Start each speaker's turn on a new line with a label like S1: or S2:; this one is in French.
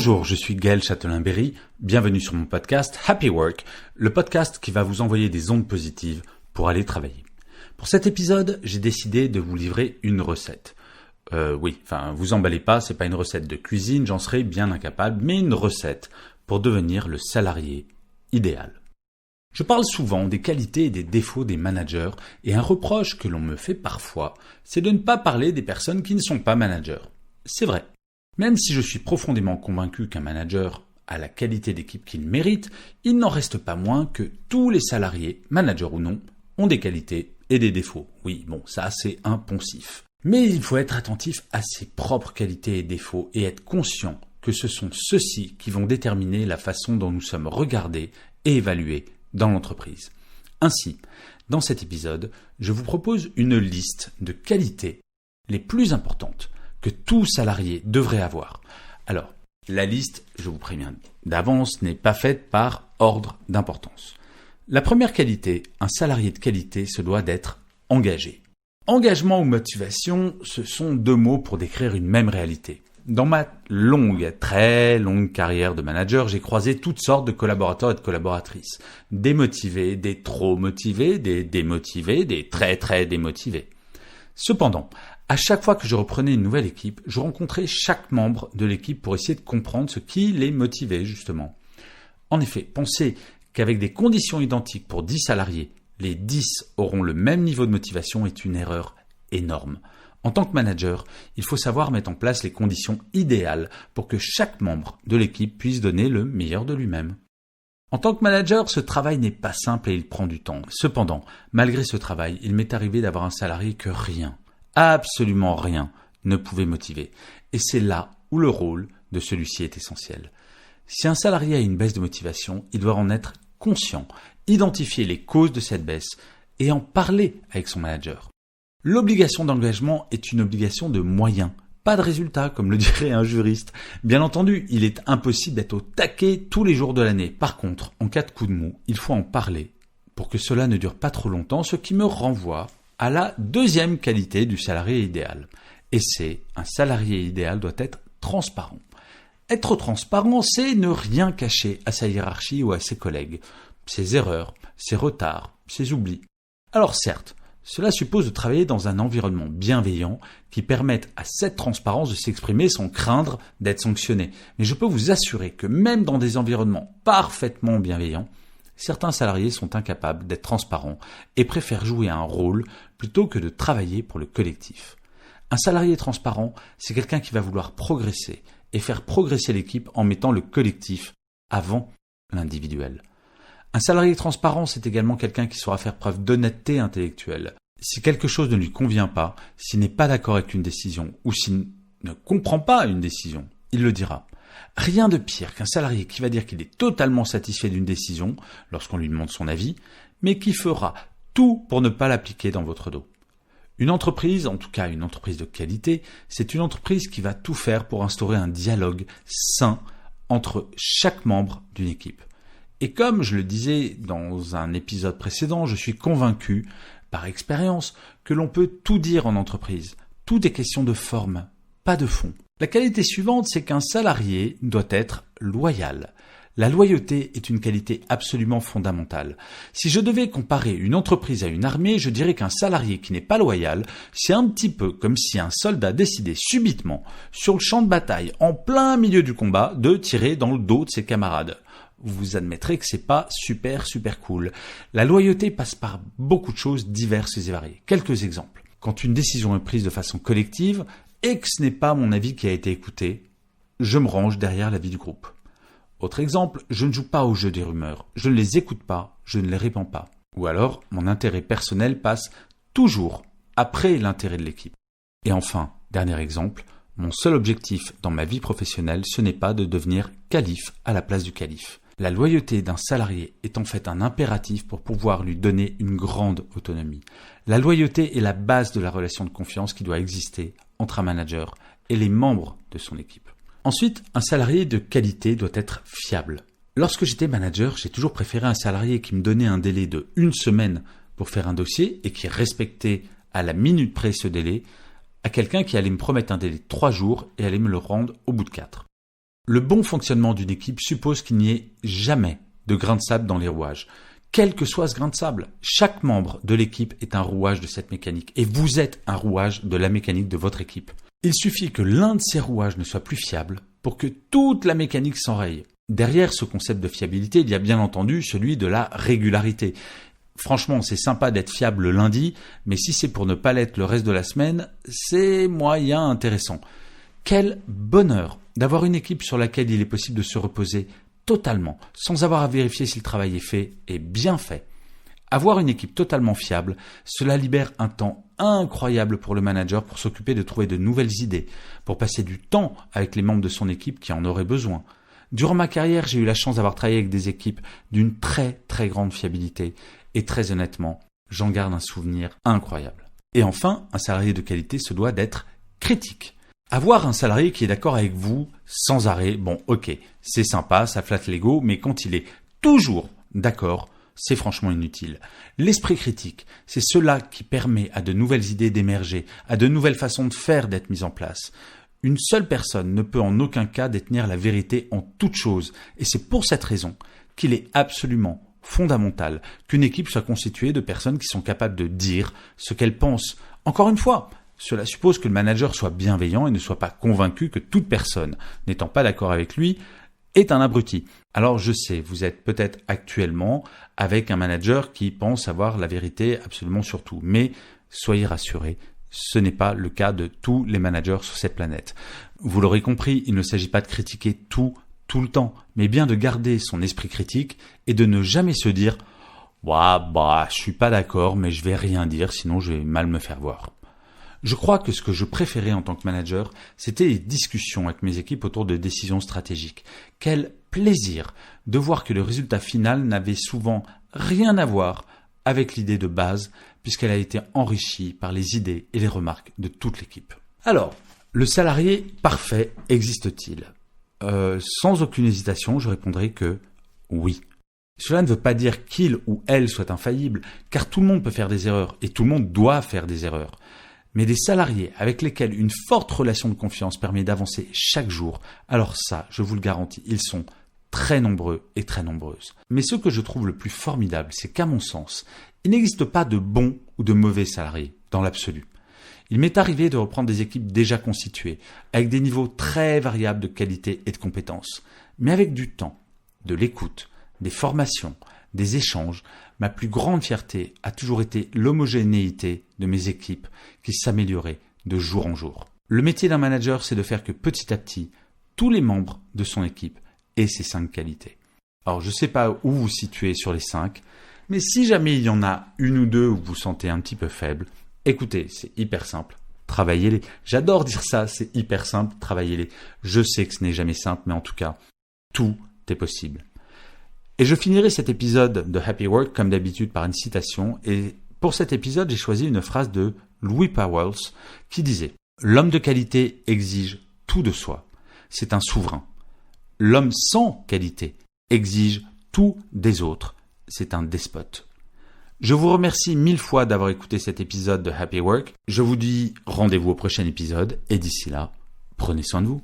S1: Bonjour, je suis Gaël Châtelain-Berry, bienvenue sur mon podcast Happy Work, le podcast qui va vous envoyer des ondes positives pour aller travailler. Pour cet épisode, j'ai décidé de vous livrer une recette. Vous emballez pas, c'est pas une recette de cuisine, j'en serais bien incapable, mais une recette pour devenir le salarié idéal. Je parle souvent des qualités et des défauts des managers, et un reproche que l'on me fait parfois, c'est de ne pas parler des personnes qui ne sont pas managers. C'est vrai. Même si je suis profondément convaincu qu'un manager a la qualité d'équipe qu'il mérite, il n'en reste pas moins que tous les salariés, managers ou non, ont des qualités et des défauts. Oui, ça c'est un poncif. Mais il faut être attentif à ses propres qualités et défauts et être conscient que ce sont ceux-ci qui vont déterminer la façon dont nous sommes regardés et évalués dans l'entreprise. Ainsi, dans cet épisode, je vous propose une liste de qualités les plus importantes que tout salarié devrait avoir. Alors, la liste, je vous préviens d'avance, n'est pas faite par ordre d'importance. La première qualité, un salarié de qualité se doit d'être engagé. Engagement ou motivation, ce sont deux mots pour décrire une même réalité. Dans ma très longue carrière de manager, j'ai croisé toutes sortes de collaborateurs et de collaboratrices. Des motivés, des trop motivés, des démotivés, des très démotivés. Cependant, à chaque fois que je reprenais une nouvelle équipe, je rencontrais chaque membre de l'équipe pour essayer de comprendre ce qui les motivait justement. En effet, penser qu'avec des conditions identiques pour 10 salariés, les 10 auront le même niveau de motivation est une erreur énorme. En tant que manager, il faut savoir mettre en place les conditions idéales pour que chaque membre de l'équipe puisse donner le meilleur de lui-même. En tant que manager, ce travail n'est pas simple et il prend du temps. Cependant, malgré ce travail, il m'est arrivé d'avoir un salarié que rien, absolument rien, ne pouvait motiver. Et c'est là où le rôle de celui-ci est essentiel. Si un salarié a une baisse de motivation, il doit en être conscient, identifier les causes de cette baisse et en parler avec son manager. L'obligation d'engagement est une obligation de moyens, pas de résultats, comme le dirait un juriste. Bien entendu, il est impossible d'être au taquet tous les jours de l'année. Par contre, en cas de coup de mou, il faut en parler pour que cela ne dure pas trop longtemps, ce qui me renvoie à la deuxième qualité du salarié idéal. Et c'est, un salarié idéal doit être transparent. Être transparent, c'est ne rien cacher à sa hiérarchie ou à ses collègues, ses erreurs, ses retards, ses oublis. Alors certes, cela suppose de travailler dans un environnement bienveillant qui permette à cette transparence de s'exprimer sans craindre d'être sanctionné. Mais je peux vous assurer que même dans des environnements parfaitement bienveillants, certains salariés sont incapables d'être transparents et préfèrent jouer un rôle plutôt que de travailler pour le collectif. Un salarié transparent, c'est quelqu'un qui va vouloir progresser et faire progresser l'équipe en mettant le collectif avant l'individuel. Un salarié transparent, c'est également quelqu'un qui saura faire preuve d'honnêteté intellectuelle. Si quelque chose ne lui convient pas, s'il n'est pas d'accord avec une décision ou s'il ne comprend pas une décision, il le dira. Rien de pire qu'un salarié qui va dire qu'il est totalement satisfait d'une décision lorsqu'on lui demande son avis, mais qui fera tout pour ne pas l'appliquer dans votre dos. Une entreprise, en tout cas une entreprise de qualité, c'est une entreprise qui va tout faire pour instaurer un dialogue sain entre chaque membre d'une équipe. Et comme je le disais dans un épisode précédent, je suis convaincu, par expérience, que l'on peut tout dire en entreprise. Tout est question de forme, pas de fond. La qualité suivante, c'est qu'un salarié doit être loyal. La loyauté est une qualité absolument fondamentale. Si je devais comparer une entreprise à une armée, je dirais qu'un salarié qui n'est pas loyal, c'est un petit peu comme si un soldat décidait subitement, sur le champ de bataille, en plein milieu du combat, de tirer dans le dos de ses camarades. Vous admettrez que c'est pas super cool. La loyauté passe par beaucoup de choses diverses et variées. Quelques exemples. Quand une décision est prise de façon collective et que ce n'est pas mon avis qui a été écouté, je me range derrière l'avis du groupe. Autre exemple, je ne joue pas au jeu des rumeurs. Je ne les écoute pas, je ne les répands pas. Ou alors, mon intérêt personnel passe toujours après l'intérêt de l'équipe. Et enfin, dernier exemple, mon seul objectif dans ma vie professionnelle, ce n'est pas de devenir calife à la place du calife. La loyauté d'un salarié est en fait un impératif pour pouvoir lui donner une grande autonomie. La loyauté est la base de la relation de confiance qui doit exister entre un manager et les membres de son équipe. Ensuite, un salarié de qualité doit être fiable. Lorsque j'étais manager, j'ai toujours préféré un salarié qui me donnait un délai de 1 semaine pour faire un dossier et qui respectait à la minute près ce délai, à quelqu'un qui allait me promettre un délai de 3 jours et allait me le rendre au bout de 4. Le bon fonctionnement d'une équipe suppose qu'il n'y ait jamais de grain de sable dans les rouages. Quel que soit ce grain de sable, chaque membre de l'équipe est un rouage de cette mécanique et vous êtes un rouage de la mécanique de votre équipe. Il suffit que l'un de ces rouages ne soit plus fiable pour que toute la mécanique s'enraye. Derrière ce concept de fiabilité, il y a bien entendu celui de la régularité. Franchement, c'est sympa d'être fiable le lundi, mais si c'est pour ne pas l'être le reste de la semaine, c'est moyen intéressant. Quel bonheur d'avoir une équipe sur laquelle il est possible de se reposer totalement, sans avoir à vérifier si le travail est fait et bien fait. Avoir une équipe totalement fiable, cela libère un temps incroyable pour le manager pour s'occuper de trouver de nouvelles idées, pour passer du temps avec les membres de son équipe qui en auraient besoin. Durant ma carrière, j'ai eu la chance d'avoir travaillé avec des équipes d'une très très grande fiabilité et très honnêtement, j'en garde un souvenir incroyable. Et enfin, un salarié de qualité se doit d'être critique. Avoir un salarié qui est d'accord avec vous sans arrêt, bon ok, c'est sympa, ça flatte l'ego, mais quand il est toujours d'accord, c'est franchement inutile. L'esprit critique, c'est cela qui permet à de nouvelles idées d'émerger, à de nouvelles façons de faire d'être mises en place. Une seule personne ne peut en aucun cas détenir la vérité en toute chose, et c'est pour cette raison qu'il est absolument fondamental qu'une équipe soit constituée de personnes qui sont capables de dire ce qu'elles pensent. Encore une fois, cela suppose que le manager soit bienveillant et ne soit pas convaincu que toute personne n'étant pas d'accord avec lui est un abruti. Alors je sais, vous êtes peut-être actuellement avec un manager qui pense avoir la vérité absolument sur tout, mais soyez rassurés, ce n'est pas le cas de tous les managers sur cette planète. Vous l'aurez compris, il ne s'agit pas de critiquer tout le temps, mais bien de garder son esprit critique et de ne jamais se dire « je suis pas d'accord, mais je vais rien dire, sinon je vais mal me faire voir ». Je crois que ce que je préférais en tant que manager, c'était les discussions avec mes équipes autour de décisions stratégiques. Quel plaisir de voir que le résultat final n'avait souvent rien à voir avec l'idée de base, puisqu'elle a été enrichie par les idées et les remarques de toute l'équipe. Alors, le salarié parfait existe-t-il ? Sans aucune hésitation, je répondrai que oui. Cela ne veut pas dire qu'il ou elle soit infaillible, car tout le monde peut faire des erreurs et tout le monde doit faire des erreurs. Mais des salariés avec lesquels une forte relation de confiance permet d'avancer chaque jour, alors ça, je vous le garantis, ils sont très nombreux et très nombreuses. Mais ce que je trouve le plus formidable, c'est qu'à mon sens, il n'existe pas de bons ou de mauvais salariés, dans l'absolu. Il m'est arrivé de reprendre des équipes déjà constituées, avec des niveaux très variables de qualité et de compétences. Mais avec du temps, de l'écoute, des formations, des échanges, ma plus grande fierté a toujours été l'homogénéité de mes équipes qui s'amélioraient de jour en jour. Le métier d'un manager, c'est de faire que petit à petit, tous les membres de son équipe aient ces 5 qualités. Alors je ne sais pas où vous situez sur les 5, mais si jamais il y en a une ou deux où vous vous sentez un petit peu faible, écoutez, c'est hyper simple, travaillez-les. J'adore dire ça, c'est hyper simple, travaillez-les. Je sais que ce n'est jamais simple, mais en tout cas, tout est possible. Et je finirai cet épisode de Happy Work comme d'habitude par une citation. Et pour cet épisode, j'ai choisi une phrase de Louis Powells qui disait « L'homme de qualité exige tout de soi. C'est un souverain. L'homme sans qualité exige tout des autres. C'est un despote. » Je vous remercie 1000 fois d'avoir écouté cet épisode de Happy Work. Je vous dis rendez-vous au prochain épisode et d'ici là, prenez soin de vous.